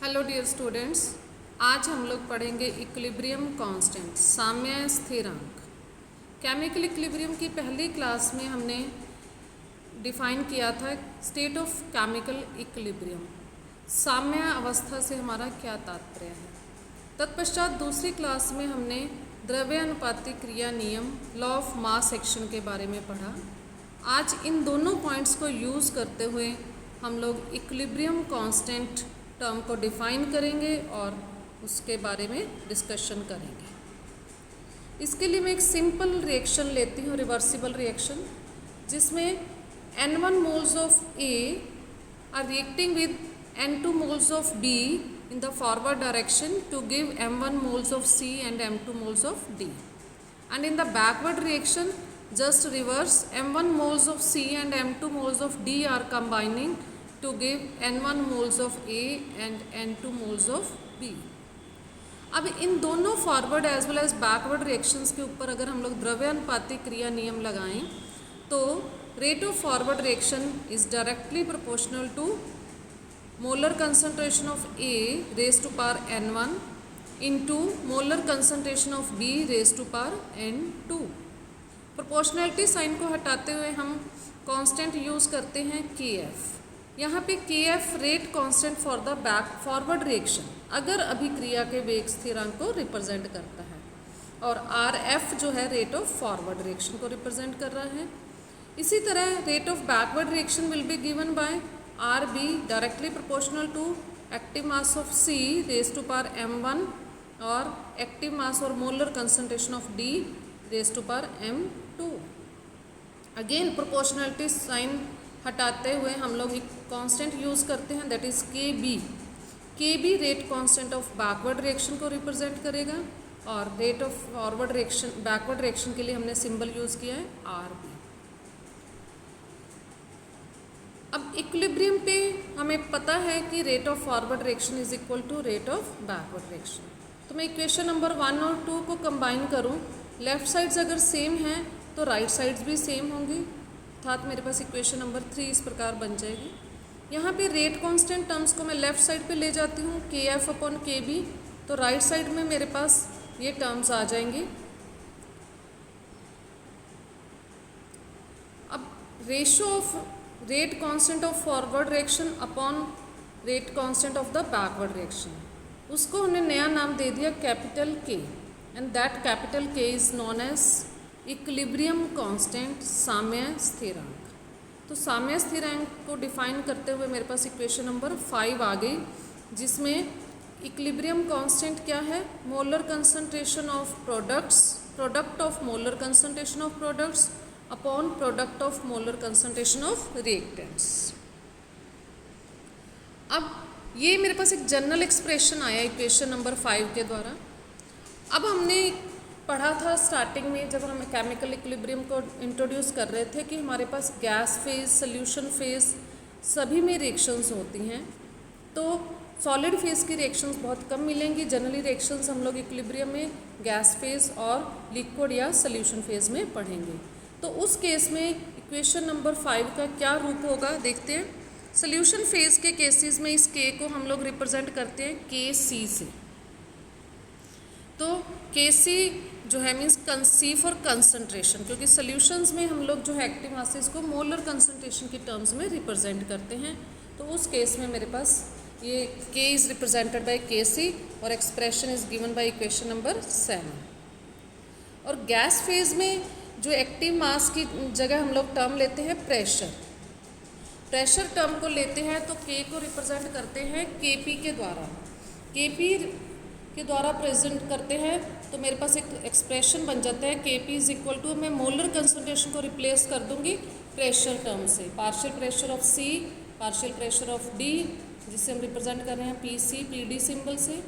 Hello dear students, आज हम लोग पढ़ेंगे इक्विलिब्रियम कांस्टेंट, साम्य स्थिरांक। केमिकल इक्विलिब्रियम की पहली क्लास में हमने डिफाइन किया था स्टेट ऑफ केमिकल इक्विलिब्रियम, साम्य अवस्था से हमारा क्या तात्पर्य है। तत्पश्चात दूसरी क्लास में हमने द्रव्य अनुपातिक क्रिया नियम, लॉ ऑफ मास एक्शन के बारे में पढ़ा। आज इन दोनों पॉइंट्स को यूज़ करते हुए हम लोग इक्विलिब्रियम कांस्टेंट टर्म को डिफाइन करेंगे और उसके बारे में डिस्कशन करेंगे। इसके लिए मैं एक सिंपल रिएक्शन लेती हूँ, रिवर्सिबल रिएक्शन, जिसमें N1 moles of A are reacting with N2 moles of B in the forward direction to give M1 moles of C and M2 moles of D. And in the backward reaction, just reverse, M1 moles of C and M2 moles of D are combining to give N1 moles of A and N2 moles of B. अब इन दोनों forward as well as backward reactions के ऊपर अगर हम लोग द्रव्य अनुपातिक क्रिया नियम लगाएं तो rate of forward reaction is directly proportional to molar concentration of A raise to power N1 into molar concentration of B raise to power N2। Proportionality sign को हटाते हुए हम कांस्टेंट यूज़ करते हैं KF। यहाँ पे KF rate constant for the back forward reaction, अगर अभिक्रिया के वेग स्थिरांक को रिप्रेजेंट करता है, और RF जो है रेट ऑफ फॉरवर्ड रिएक्शन को रिप्रेजेंट कर रहा है। इसी तरह rate of backward reaction will be given by RB directly proportional to active mass of C raise to power M1 और एक्टिव मास और molar concentration of D raise to power M2। Again proportionality sign हटाते हुए हम लोग एक constant use करते हैं, that is KB rate constant of backward reaction को रिप्रेजेंट करेगा, और rate of forward reaction backward reaction के लिए हमने सिंबल यूज़ किया है RB। अब इक्विलिब्रियम पे हमें पता है कि rate of forward reaction is equal to rate of backward reaction. तो मैं इक्वेशन नंबर 1 और 2 को कंबाइन करूँ, लेफ्ट साइड्स अगर सेम हैं तो राइट साइड्स भी सेम होंगी, अर्थात मेरे पास इक्वेशन नंबर 3 इस प्रकार बन जाएगी। यहाँ पे रेट कांस्टेंट टर्म्स को मैं लेफ़्ट साइड पे ले जाती हूँ, KF अपॉन KB, तो राइट साइड में मेरे पास ये टर्म्स आ जाएंगे। अब ratio of rate constant of forward reaction upon rate constant of the backward reaction, उसको हमने नया नाम दे दिया capital K, and that capital K is known as equilibrium constant, साम्य स्थिरांक। तो साम्य स्थिरांक को डिफाइन करते हुए मेरे पास इक्वेशन नंबर 5 आ गई, जिसमें इक्विलिब्रियम कांस्टेंट क्या है, molar concentration of product of molar concentration of products upon product of molar concentration of reactants. अब ये मेरे पास एक जनरल एक्सप्रेशन आया इक्वेशन नंबर 5 के द्वारा। अब हमने पढ़ा था स्टार्टिंग में जब हम केमिकल इक्विलिब्रियम को इंट्रोड्यूस कर रहे थे कि हमारे पास गैस फेज, सॉल्यूशन फेज सभी में रिएक्शंस होती हैं, तो सॉलिड फेज की रिएक्शंस बहुत कम मिलेंगी। जनरली रिएक्शंस हम लोग इक्विलिब्रियम में गैस फेज और लिक्विड या सॉल्यूशन फेज में पढ़ेंगे। तो उस केस में इक्वेशन नंबर 5 का क्या रूप होगा देखते हैं। सॉल्यूशन फेज के केसेस में इस K को हम लोग रिप्रेजेंट करते हैं KC से। तो KC जो है मीन्स कंसी फॉर कंसंट्रेशन, क्योंकि सॉल्यूशंस में हम लोग जो है एक्टिव मासेस को मोलर कंसंट्रेशन की टर्म्स में रिप्रेजेंट करते हैं। तो उस केस में मेरे पास ये K is represented by KC और expression is given by equation number 7। और गैस फेज में जो एक्टिव मास की जगह हम लोग टर्म लेते हैं प्रेशर टर्म को लेते हैं, तो K को रिप्रेजेंट करते हैं KP के द्वारा, KP के द्वारा प्रेजेंट करते हैं। तो मेरे पास एक एक्सप्रेशन बन जाता है KP इज इक्वल टू, मैं मोलर कंसंट्रेशन को रिप्लेस कर दूंगी प्रेशर टर्म से, partial pressure of C, partial pressure of D, जिसे हम रिप्रेजेंट कर रहे हैं PC PD सिंबल से।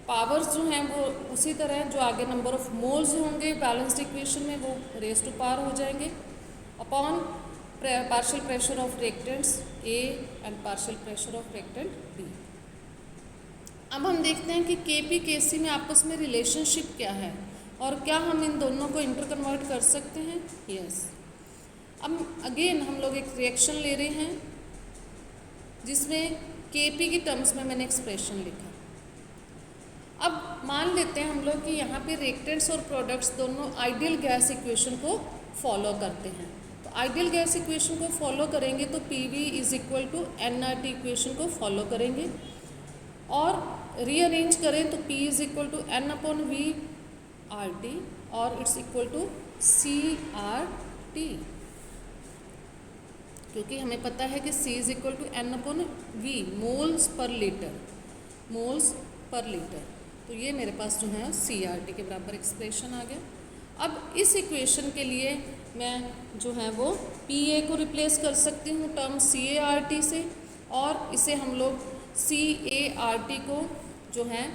पावर्स जो हैं वो उसी तरह जो आगे नंबर ऑफ मोल्स होंगे बैलेंस्ड इक्वेशन में वो रेज टू पावर हो जाएंगे, upon partial pressure of reactants A and partial pressure of reactant B। अब हम देखते हैं कि KP KC में आपस में रिलेशनशिप क्या है और क्या हम इन दोनों को इंटर कन्वर्ट कर सकते हैं। यस। अब अगेन हम लोग एक रिएक्शन ले रहे हैं जिसमें Kp की टर्म्स में मैंने एक्सप्रेशन लिखा। अब मान लेते हैं हम लोग कि यहाँ पे रिएक्टेंट्स और प्रोडक्ट्स दोनों आइडियल गैस इक्वेशन को फॉलो करते हैं। तो आइडियल गैस इक्वेशन को फॉलो करेंगे तो PV is equal to nRT equation को फॉलो करेंगे, और रीअरेंज करें तो P is equal to N/V RT और इट्स इक्वल टू CRT, क्योंकि हमें पता है कि C is equal to N/V moles per litre, moles per litre. तो ये मेरे पास जो है CRT के बराबर एक्सप्रेशन आ गया। अब इस इक्वेशन के लिए मैं जो है वो PA को रिप्लेस कर सकती हूँ टर्म CART से, और इसे हम लोग CART को जो है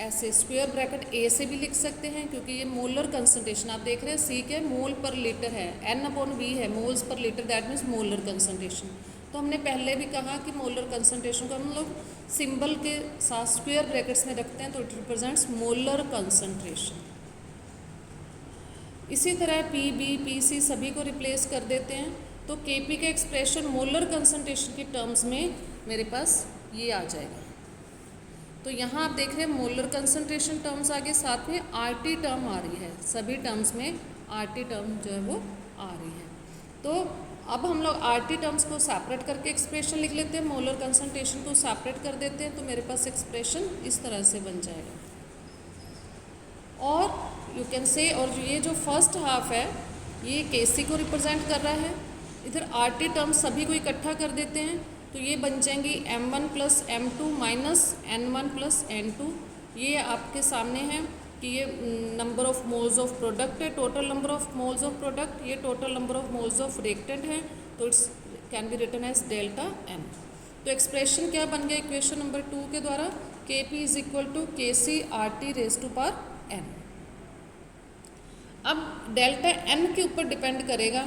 ऐसे स्क्वायर ब्रैकेट A से भी लिख सकते हैं, क्योंकि ये मोलर कंसंट्रेशन आप देख रहे हैं C के मोल पर लीटर है, N/V है moles per litre, that means molar concentration. तो हमने पहले भी कहा कि मोलर कंसंट्रेशन को हम लोग सिंबल के साथ स्क्वायर ब्रैकेट्स में रखते हैं तो इट रिप्रेजेंट्स मोलर कंसंट्रेशन। इसी तरह PB PC सभी को रिप्लेस कर देते हैं तो Kp का एक्सप्रेशन मोलर कंसंट्रेशन की टर्म्स में मेरे पास ये आ जाएगा। तो यहाँ आप देख रहे हैं मोलर कंसंट्रेशन टर्म्स आगे, साथ में RT टर्म आ रही है, सभी टर्म्स में RT टर्म जो है वो आ रही है। तो अब हम लोग RT टर्म्स को सेपरेट करके एक्सप्रेशन लिख लेते हैं, मोलर कंसंट्रेशन को सेपरेट कर देते हैं, तो मेरे पास एक्सप्रेशन इस तरह से बन जाएगा। और यू कैन से, और ये जो फर्स्ट हाफ है ये Kc को रिप्रेजेंट कर रहा है, इधर RT टर्म्स सभी को इकट्ठा कर देते हैं तो ये बन जाएंगी M1 plus M2 minus N1 plus N2। ये आपके सामने है कि ये number of moles of product है, total number of moles of product, ये total number of moles of reactant है, तो it's can be written as delta N। तो एक्सप्रेशन क्या बन गया इक्वेशन नंबर 2 के द्वारा, Kp is equal to KCRT raise to power N। अब डेल्टा N के ऊपर डिपेंड करेगा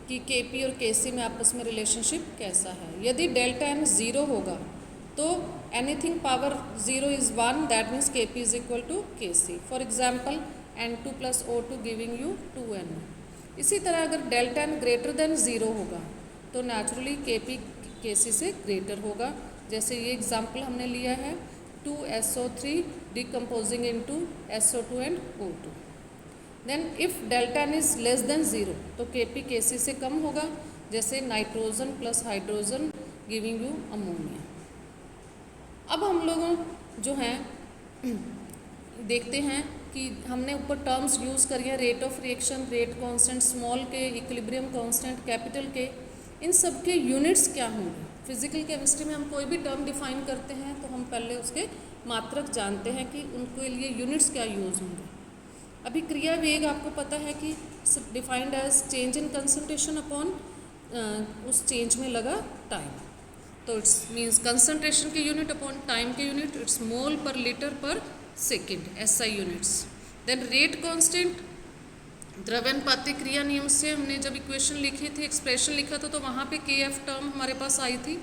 कि Kp और Kc में आपस में रिलेशनशिप कैसा है। यदि डेल्टा N 0 होगा तो anything power 0 is 1, that means Kp is equal to Kc। For example N2 plus O2 giving you 2N। इसी तरह अगर डेल्टा N ग्रेटर देन 0 होगा तो नेचुरली Kp Kc से ग्रेटर होगा। जैसे ये एग्जाम्पल हमने लिया है 2SO3 decomposing into SO2 and O2। Then if delta N is less than 0 तो Kp Kc से कम होगा, जैसे nitrogen plus hydrogen giving you ammonia. अब हम लोग जो हैं देखते हैं कि हमने ऊपर टर्म्स यूज़ करी हैं, rate of reaction, rate constant, small के, इक्विलिब्रियम कांस्टेंट, कैपिटल के, इन सब के यूनिट्स क्या होंगे। फिजिकल केमिस्ट्री में हम कोई भी टर्म डिफाइन करते हैं तो हम पहले उसके मात्रक जानते हैं कि उनके लिए यूनिट्स क्या यूज़ होंगे। अभी क्रिया वेग आपको पता है कि defined as change in concentration upon उस चेंज में लगा टाइम, तो इट्स मींस कंसंट्रेशन के यूनिट अपॉन टाइम के unit, it's mole per litre per second, SI units. Then rate constant, द्रव्यानुपाती क्रिया नियम से हमने जब इक्वेशन लिखी थी, एक्सप्रेशन लिखा था, तो वहाँ पे KF टर्म हमारे पास आई थी,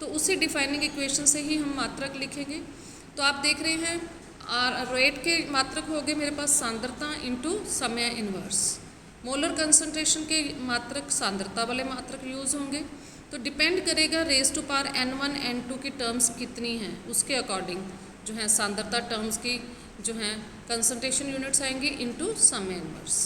तो उसी डिफाइनिंग इक्वेशन से ही हम मात्रक लिखेंगे। तो आप देख रहे हैं रेट के मात्रक हो गए मेरे पास सांद्रता इंटू समय इन्वर्स, मोलर कंसंट्रेशन के मात्रक सांद्रता वाले मात्रक यूज़ होंगे। तो डिपेंड करेगा raise to power N1 N2 की टर्म्स कितनी हैं, उसके अकॉर्डिंग जो है सांद्रता टर्म्स की जो हैं कंसंट्रेशन यूनिट्स आएंगे इंटू समय इन्वर्स।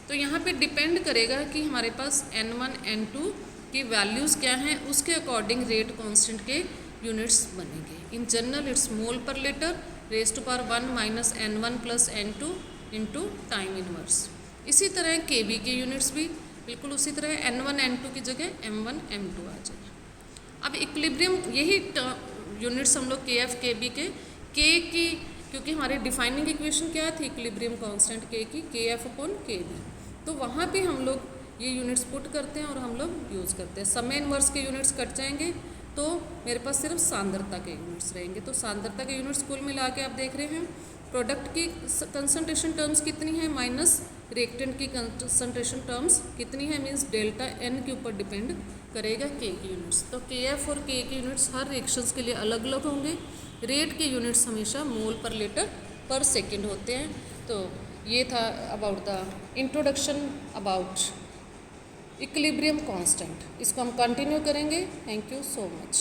तो यहाँ पे डिपेंड करेगा कि हमारे पास N1 N2 की वैल्यूज़ क्या हैं, उसके अकॉर्डिंग रेट कांस्टेंट के यूनिट्स बनेंगे। In general it's mole per litre raise to power 1 minus N1 plus N2 into time inverse. इसी तरह Kb के यूनिट्स भी बिल्कुल उसी तरह N1 N2 की जगह M1 M2 आ जाएगा। अब इक्विलिब्रियम यही यूनिट्स हम लोग KF Kb के K की, क्योंकि हमारे डिफाइनिंग इक्वेशन क्या थी इक्विलिब्रियम कांस्टेंट K की, KF अपॉन Kb, तो वहाँ पे हम लोग ये यूनिट्स पुट करते हैं और हम लोग यूज़ करते हैं। समय इनवर्स के यूनिट्स कट जाएंगे तो मेरे पास सिर्फ सांद्रता के यूनिट्स रहेंगे। तो सांद्रता के यूनिट्स कुल मिला के आप देख रहे हैं प्रोडक्ट की कंसंट्रेशन टर्म्स कितनी है माइनस रिएक्टेंट की कंसंट्रेशन टर्म्स कितनी है, मीन्स डेल्टा N के ऊपर डिपेंड करेगा K की यूनिट्स। तो KF और K के यूनिट्स हर रिएक्शंस के लिए अलग अलग होंगे। रेट के यूनिट्स हमेशा मोल पर लीटर पर सेकेंड होते हैं। तो ये था about the introduction about equilibrium constant. इसको हम कंटिन्यू करेंगे। Thank you so much.